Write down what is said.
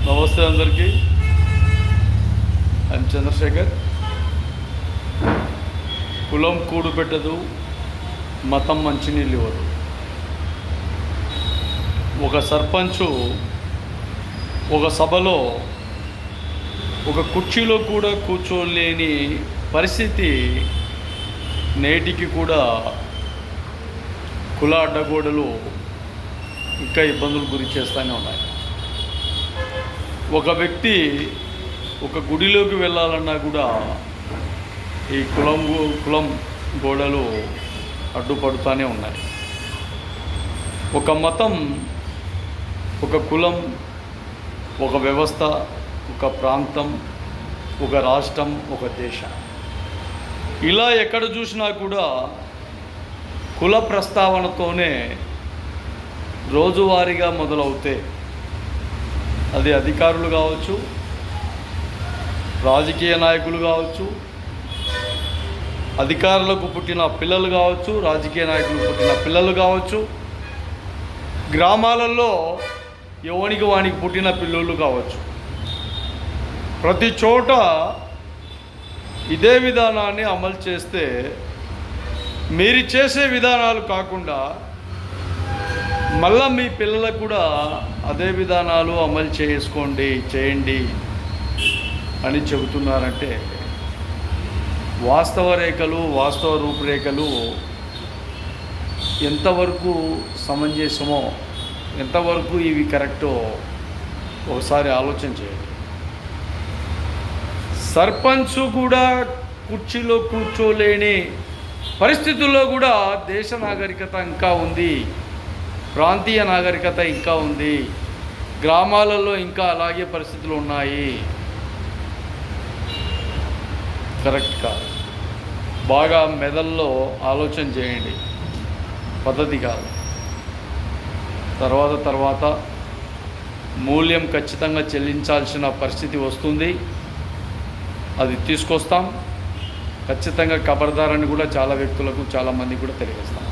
నమస్తే అందరికీ. ఐఎమ్ చంద్రశేఖర్. కులం కూడు పెట్టదు, మతం మంచినీళ్ళు ఇవ్వదు. ఒక సర్పంచు ఒక సభలో ఒక కుర్చీలో కూడా కూర్చోలేని పరిస్థితి నేటికి కూడా కుల అడ్డగోడలు ఇంకా ఇబ్బందులు గురి చేస్తూనే ఉన్నాయి. ఒక వ్యక్తి ఒక గుడిలోకి వెళ్ళాలన్నా కూడా ఈ కులం గోడలు అడ్డుపడుతూనే ఉన్నాయి. ఒక మతం, ఒక కులం, ఒక వ్యవస్థ, ఒక ప్రాంతం, ఒక రాష్ట్రం, ఒక దేశం, ఇలా ఎక్కడ చూసినా కూడా కుల ప్రస్తావనతోనే రోజువారీగా మొదలవుతే అది అధికారులు కావచ్చు, రాజకీయ నాయకులు కావచ్చు, అధికారులకు పుట్టిన పిల్లలు కావచ్చు, రాజకీయ నాయకులకు పుట్టిన పిల్లలు కావచ్చు, గ్రామాలలో ఎవనికి వానికి పుట్టిన పిల్లలు కావచ్చు, ప్రతి చోట ఇదే విధానాన్ని అమలు చేస్తే మీరు చేసే విధానాలు కాకుండా మళ్ళా మీ పిల్లలకు కూడా అదే విధానాలు అమలు చేయండి అని చెబుతున్నారంటే వాస్తవ రూపురేఖలు ఎంతవరకు సమంజసమో, ఎంతవరకు ఇవి కరెక్టో ఒకసారి ఆలోచన చేయండి. సర్పంచ్ కూడా కుర్చీలో కూర్చోలేని పరిస్థితుల్లో కూడా దేశ నాగరికత ఇంకా ఉంది, ప్రాంతీయ నాగరికత ఇంకా ఉంది, గ్రామాలలో ఇంకా అలాగే పరిస్థితులు ఉన్నాయి. కరెక్ట్ కాదు. బాగా మెదల్లో ఆలోచన చేయండి. పద్ధతి కాదు. తర్వాత మూల్యం ఖచ్చితంగా చెల్లించాల్సిన పరిస్థితి వస్తుంది. అది తీసుకొస్తాం. ఖచ్చితంగా ఖబర్దారని కూడా చాలా వ్యక్తులకు, చాలామందికి కూడా తెలియజేస్తాం.